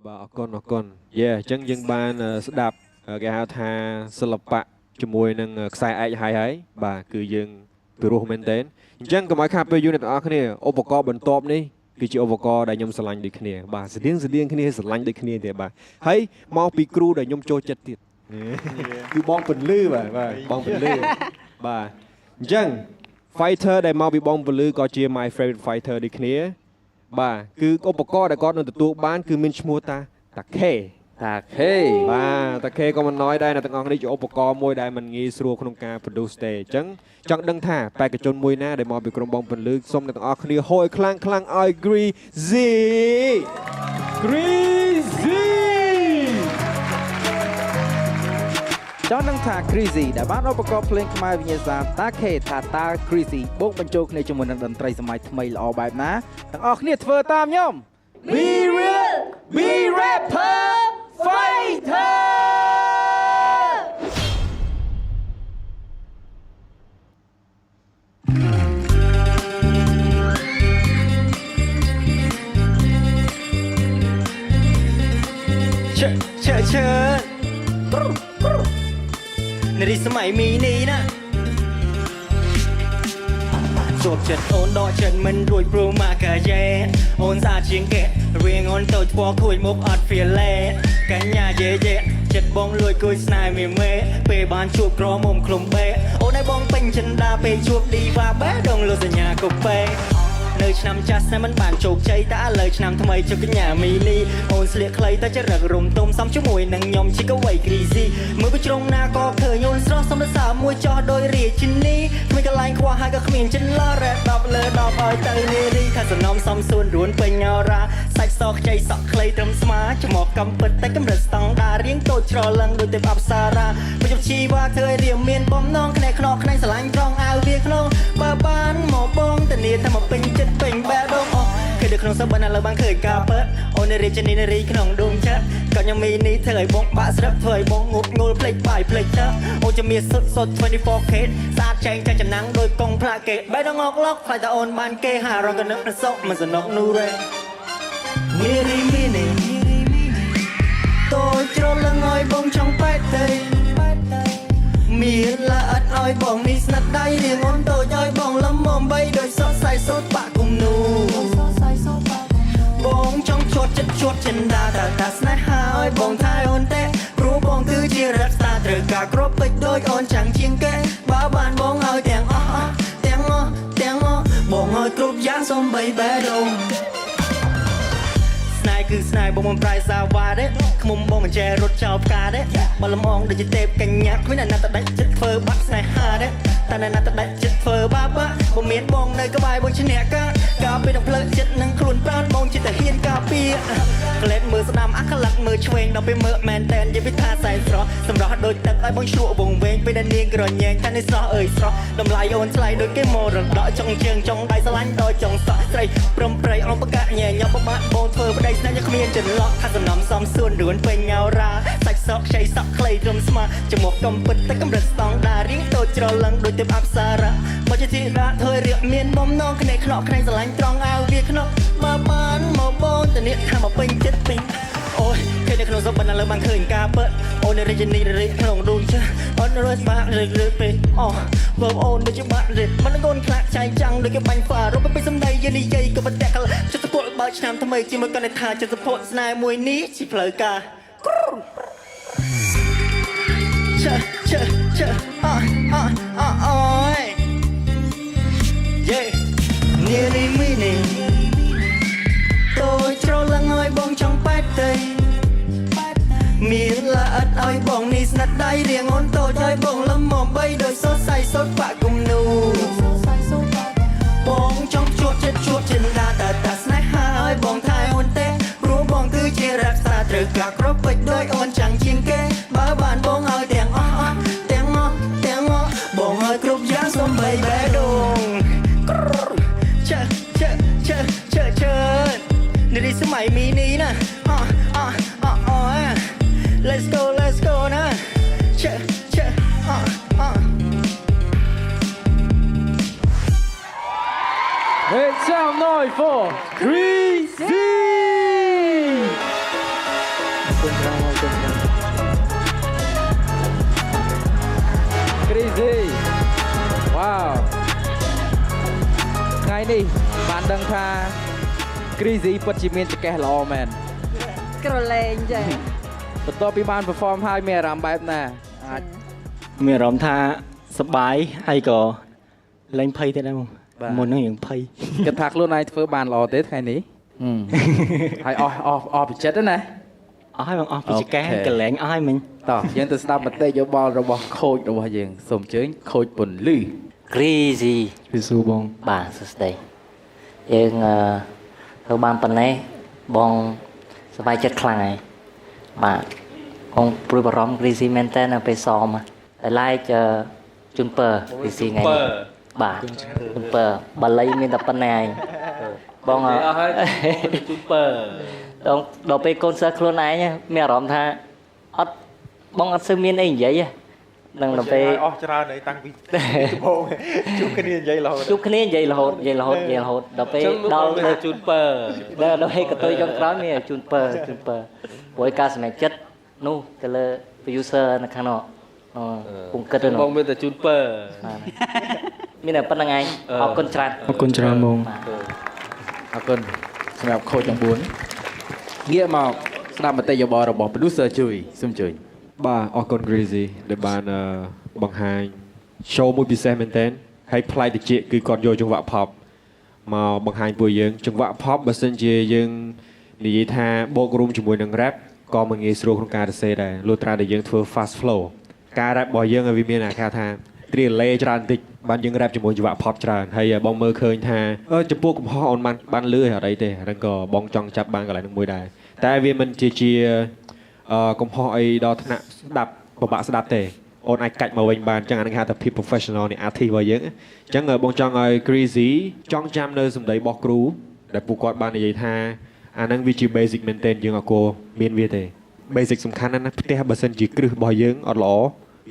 បាទអរគុណយេអញ្ចឹងយើងបានស្ដាប់គេហៅថាសិល្បៈជាមួយនឹងខ្សែឯកហើយបាទគឺយើងពិរោះមែនទែនអញ្ចឹងកុំឲ្យខាតពេលយូរអ្នកទាំងអស់គ្នាឧបករណ៍បន្ទាប់នេះគឺជាឧបករណ៍ដែលខ្ញុំស្រឡាញ់ដូចគ្នាបាទស្តៀងគ្នាស្រឡាញ់ដូចគ្នាទេបាទហើយមកពីគ្រូដែលខ្ញុំចូលចិត្តទៀតគឺបងពន្លឺបាទបងពន្លឺបាទអញ្ចឹង fighter ដែលមកពីបងពន្លឺក៏ជា my favorite fighter ដូចគ្នាបាទគឺឧបករណ៍ដែលគាត់នឹងទទួលបានគឺមានឈ្មោះតាខេបាទតាខេក៏មិនណយដែរអ្នកទាំងអស់គ្នាជាឧបករណ៍មួយដែលមិនងាយស្រួលក្នុងការ produce ទេអញ្ចឹងចង់ដឹងថាបេក្ខជនមួយណាដែលមកពីក្រុមបងពន្លឺសូមអ្នកទាំងអស់គ្នាហូរឲ្យខ្លាំងឲ្យ Greasy ចង់ដឹងថា Greasy ដែលបានឧបករណ៍ភ្លេងខ្មែរវិញ្ញាសាតាខេថាតា Greasy បូកបញ្ចូលគ្នាជាមួយនឹងតន្ត្រីសម័យថ្មីល្អបែបណាទាំងអស់គ្នាធ្វើតាមខ្ញុំ Be real be rapper fighter เชิญในสมัยมีนี้นะจบจัดโอนดอจัดมันรวยโปรมากะแย่โอนซาเชียงแกะเรียงโอนโตพอคุยมุกอัดเฟียเล่กันยาเย่เย่จัดบองรวยกุยสไนเมเมเปบานชูกรอมอมคลุมเบโอนไอบองเป็นฉันดาเปชูบดีว่าแบดงโลสัญญากุเปเลยชนำจัสนั้นมันบานโจกใจตาเลยชนำทำไมจะกันหยามีนีโอนเสียใครแต่จะรักรวมต้มซ้ำชั่วโมยนังยอมชิคก็ไวกรีซีมือไปตรงหน้าก็เคยโยนสระสมรสามวยจอโดยเรียชินนี้ไม่กระไลขวาหายก็ขมิ้นฉันล่าแรดดอกเลยดอกอ้อยเตยเนรีถ้าสนอมซ้ำส่วนรวนไปเงาราใส่ซอกใจสักใครเติมสมาจะหมอกกำเปิดแต่กำเริดสองดาเรียงโตชรอลังโดยเต็มอับสาราไม่จบชีว่าเธอเรียมเมียนปอมน้องขนขนอกขนสลายตรองเอาเวียขนองบ้านหมอบองแต่เนี่ยทำมาเป็นจัดเป็นแบบเคยเด็กขนมสับบานเราบางเคยกาเปิดโอเนรีจะนีนรีขนมดวงชัดก่อนยังมีนี้เธอบงบะสลับเธอบงงดงูเพลย์ไปเพลย์เธอโอจะมีสด24 เคสสาดแจงใจจะนั่งโดยกองพระเกศใบดองออกล็อกไฟตาโอนบานเกหารองกันนึกมันซกมันสนกนูเรนีรีมินีโตโจรละงอยบงช่องไปเตยมีละอัดอ้อยบองนิสนัดได้เรียงอ้นโตย้อยบองละมอมใบโดยซอสใส่ซดปะกุมนูบองช่องชดจัดชดจันดาตาสนาหาอ้อยบองทายอ้นเตะรู้บองคือจีรักตาเตรกากรบไปโดยอ้นจังเชียงแก่บ้าบานบองอ้อยแตงบองอ้อยกรุบย่างส้มใบแบดงสไนคือสไนบองมันปลายสาวาเด้ขมุมบองมันแจรถชาวกาเด้บอลละมองดูจะเตะกันยักไม่นานแต่ได้จัดเฟอร์บักสไนหาเด้แต่นานแต่ได้จัดเฟอร์บ้าบองเมียนบองในกระบายบนชนกากาเป็นเพลิดจัดนังคลุนปราดบองจิตแต่เฮียนกาเปียเล็ดมือสนามอักขลักมือช่วยเราไปเมื่อแมนแตนยังพิธาใส่สระสำหรับโดยตักไอ้บองชัวบงเวงไปดันเนียงกระแยงท่านในสระสระลำลายโอนสไลด์โดยเกมโมรักดอกจงเชียงจงได้สลันโดยจงสะใส่ปรมเปรย์เอาปากกาแย่ยาวประมาณบองเฟอร์ไปได้นั่นยังขมิ้นจะล็อกข้าสนามซ้ำส่วนรวนเป็นเงาราใส่ซอกใช้สักใครรวมสมาจมูกกำปิดแต่กำเริดสองดาเรียงโตจรลังโดยเต็มอับสาระบจะทีระเธอเรียกเมียนบอมน้องขนขนอกขนสลายตรองเอาเวียขนอกมาบ้านมาบองแต่เนี่ยทำมาเป็นเจ็ดปีโอ้ยเคยในขนมสับบานเราบางเคยกาเปิดโอนในเรจินีในขนมดูเชื่อโอนในรถบ้าเลยไปอ๋อเวิร์มโอนโดยจุบันเลยมันโกนคลาใจจังโดยกับบันฝ่ารถไปสำได้ยันใหญ่กับบันแตกจะตะโกนบาชนำทำไมจีมันกันในทางจะสะโพกสนายมวยนี้ชิเพลกาเชื่ออ้อยเย่เนียรีมินีโตโจรละงอยบองช่องไปเตยมีละอัดอ้อยบองนิสนัดได้เรียงอ้นโตย้อยบองละมอมใบโดยซดใส่ซดปะกุมนูบองช่องชดจินดาตาสไนหาอ้อยบองทายอ้นเตะรู้บองคือเจรักษาเตรกากรบไปโดยอ้นจังเชียงแก่บ้าบานบองอ้อยแตงบองอ้อยกรุบย่างส้มใบแบดงเชิญในสมัยมีนี้นะlet's go นะเชิญMake some noise for Greasy คุณครับขอบคุณครับ Crazy ว้าวថ្ងៃនេះបានដឹងថា Crazy ពិតជាមានចង្កេះល្អមែន ក្រឡែងចា៎ បន្ទាប់ពីបាន perform ហើយមានអារម្មណ៍បែបណាអាច មានអារម្មណ៍ថាសប្បាយហើយក៏លែងភ័យទៀតដែរបង បាទ មុនហ្នឹងយើងភ័យ គិតថាខ្លួនឯងធ្វើបានល្អទេថ្ងៃនេះហើយអស់ពីចិត្តណា អស់ហើយបងអស់ពីចង្កេះ អូខេ កលែងអស់ហើយមិញ តោះយើងទៅស្ដាប់មតិយោបល់របស់ខូចរបស់យើងសូមអញ្ជើញខូចពន្លឺ Crazy ពីស៊ូបង បាទសួស្តីយើងធ្វើបានប៉ុណ្ណេះបងសប្បាយចិត្តខ្លាំងហើយបាទបងព្រួយបារម្ភ Crazy មែនតើនៅពេលសមតែឡែកជូនពើ Crazy ថ្ងៃនេះបាទជូនពើបាលីមានតែប៉ុណ្ណេះឯងបងអស់ហើយជូនពើដល់ពេលកូនសិស្សខ្លួនឯងមានអារម្មណ៍ថាអត់បងអត់សូវមានអីនិយាយទេនឹងដល់ពេល អស់ច្រើនហើយតាំងពីដំបូងជួបគ្នានិយាយរហូត ជួបគ្នានិយាយរហូតដល់ពេលដល់ជូនពើដល់ពេលកតុយចុងក្រោយមានជូនពើព្រោះការសម្រេចចិត្តនោះទៅលើ producer នៅខាងនោះពុំគិតទេ បងមានតែជូនពើ មានតែប៉ុណ្្នឹងឯងអរគុណច្រើន អរគុណច្រើនបង អរគុណសម្រាប់ខូចទាំង4ងាកមកស្ដាប់មតិយោបល់របស់ producer ជួយសូមអញ្ជើញ បាទអរគុណ Crazy ដែលបានបង្ហាញ show មួយពិសេសមែនទែនហើយប្លែកតិចគឺគាត់យកចង្វាក់ pop មកបង្ហាញពួកយើងចង្វាក់ pop បើសិនជាយើងនិយាយថាបូករួមជាមួយនឹង rap ក៏មិនងាយស្រួលក្នុងការសរសេរដែរលុះត្រាតែយើងធ្វើ fast flow ការ rap របស់យើងវាមានអាការថា triple ច្រើនតិចបានយើង rap ជាមួយចង្វាក់ pop ច្រើនហើយបងមើលឃើញថាចំពោះកំហុសអូនបានលឺហើយអត់អីទេហ្នឹងក៏បងចង់ចាប់បានកន្លែងហ្នឹងមួយដែរតែវាមិនជាកំហុសអីដល់ថ្នាក់ស្ដាប់ពិបាកស្ដាប់ទេអូនអាចកាច់មកវិញបានអញ្ចឹងអានេះហៅថាភាព professional នៃ artist របស់យើងអញ្ចឹងបងចង់ឲ្យ Crazy ចង់ចាំនៅសម្ដីរបស់គ្រូដែលពួកគាត់បាននិយាយថាអាហ្នឹងវាជា basic មែនទែនយើងអត់គួរមានវាទេ basic សំខាន់ណាស់ផ្ទះបើសិនជាគ្រឹះរបស់យើងអត់ល្អ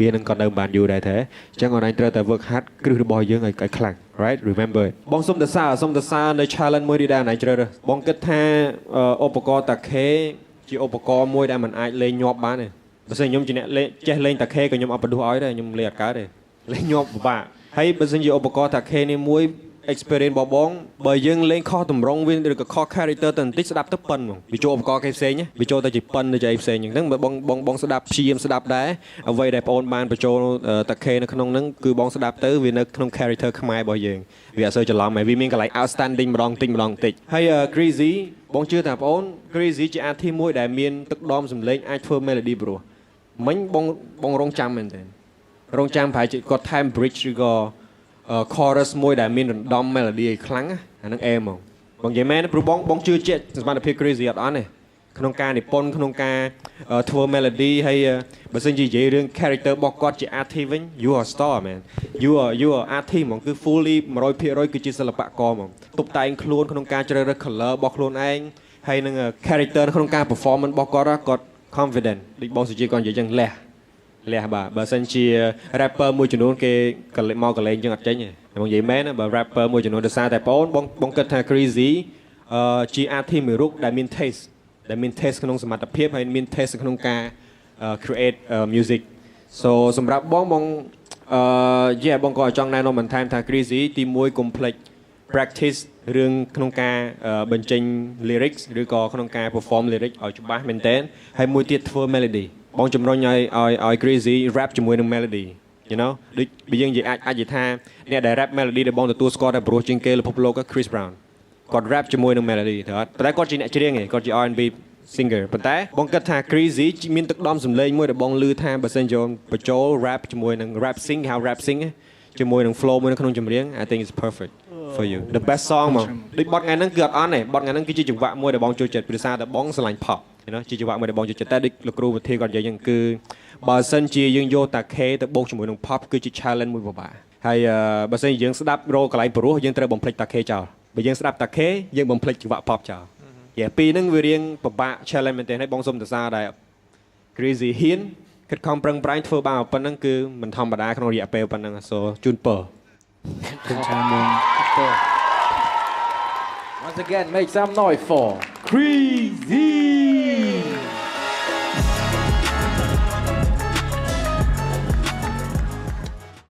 វានឹងក៏នៅបានយូរដែរទេអញ្ចឹងអូនឯងត្រូវតែ work hard គ្រឹះរបស់យើងឲ្យខ្លាំង right remember it បងសុំតសើនៅ challenge មួយនេះដែរអូនឯងជ្រើសរើសបងគិតថាឧបករណ៍តាខេជាឧបករណ៍មួយដែលมันអាចលេងញាប់បានទេបើសិនខ្ញុំជាអ្នកចេះលេងតាខេក៏ខ្ញុំអត់បដួសឲ្យដែរខ្ញុំលេងអត់កើតទេលេងញាប់ពិបាកហើយបើសិនជាឧបករណ៍តាខេនេះមួយ experience របស់បងបើយើងលេងខុសតម្រងវាឬក៏ខុស character ទៅបន្តិចស្ដាប់ទៅប៉ុនហ្មងវាចូលឧបករណ៍គេផ្សេងវាចូលទៅជាប៉ុនទៅជាអីផ្សេងអញ្ចឹងបើបងស្ដាប់ព្យាយាមស្ដាប់ដែរអ្វីដែលបងអូនបានបញ្ចូលតាខេនៅក្នុងហ្នឹងគឺបងស្ដាប់ទៅវានៅក្នុង character ខ្មែររបស់យើងវាអត់សូវច្រឡំហើយវាមានកន្លែង outstanding ម្ដងតិចហើយ Crazy បងជឿថាបងអូន Crazy ជា artist មួយដែលមានទឹកដមសម្លេងអាចធ្វើ melody ព្រោះមិញបងរងចាំមែនទេរងចាំប្រហែលជាគាត់ថែម bridge ឬក៏ chorus មួយដែលមានរំដំ melody ឲ្យខ្លាំងអាហ្នឹងអេហ្មងបងនិយាយមែនព្រោះបងជឿជាក់សមត្ថភាព Crazy អត់អន់ទេក្នុងការនិពន្ធក្នុងការធ្វើ melody ហើយបើសិនជានិយាយរឿង character របស់គាត់ជា artist វិញ you are star man you are artist ហ្មងគឺ fully 100% គឺជាសិល្បករហ្មងតុបតែងខ្លួនក្នុងការជ្រើសរើស color របស់ខ្លួនឯងហើយនឹង character ក្នុងការ performance របស់គាត់ confident ដូចបងសុជាគាត់និយាយចឹងលះបាទបើសិនជា rapper មួយចំនួនគេមកកលេងចឹងអត់ចេញទេបងនិយាយមែនបើ rapper មួយចំនួនដោយសារតែបងគិតថា Crazy ជា artist មួយរូបដែលមាន taste ក្នុងសមត្ថភាពហើយមាន taste ក្នុងការ create music so សម្រាប់បងបងក៏ចង់ណែនាំបន្ថែមថា Crazy ទី1 complex practice រឿងក្នុងការបញ្ចេញ lyrics ឬក៏ក្នុងការ perform lyrics ឲ្យច្បាស់មែនទែនហើយមួយទៀតធ្វើ melody បងជំរុញឲ្យ Crazy rap ជាមួយនឹង melody you know ដូចយើងនិយាយអាចនិយាយថាអ្នកដែល rap melody ដែលបងទទួលស្គាល់តែព្រោះជាងគេលើពិភពលោកគឺ Chris Brown គាត់ rap ជាមួយនឹង melody ទៅអត់តែគាត់ជាអ្នកច្រៀងឯងគាត់ជា R&B singer ប៉ុន្តែបងគិតថា Crazy មានទឹកដមសម្លេងមួយដែលបងឮថាបើសិនជាបញ្ចូល rap ជាមួយនឹង rap sing ហៅ rap sing ជាមួយនឹង flow មួយនៅក្នុងចម្រៀង I think it's perfect for you the best song មកដូចបទថ្ងៃហ្នឹងគឺអត់អន់ទេបទថ្ងៃហ្នឹងគឺជាចង្វាក់មួយដែលបងចូលចិត្តព្រោះសារតែបងស្រឡាញ់ pop ជាចង្វាក់មួយដែលបងចូលចិត្តតែដូចលោកគ្រូវិធីគាត់និយាយហ្នឹងគឺបើសិនជាយើងយកតា K ទៅបូកជាមួយនឹង pop គឺជា challenge មួយពិបាកហើយបើសិនជាយើងស្ដាប់រកកន្លែងព្រោះយើងត្រូវបំភ្លេចតា K ចោលបើយើងស្ដាប់តា K យើងបំភ្លេចចង្វាក់ pop ចោលពីរហ្នឹងវារៀងពិបាក challenge មែនទែនហើយបងសុំសរសើរដែរ Crazy ហ៊ានខិតខំប្រឹងប្រែងធ្វើបានប៉ុណ្្នឹងគឺមិនធម្មតាក្នុងរយៈពេលប៉ុណ្្នឹង so ជូនពរ Once again make some noise for Crazy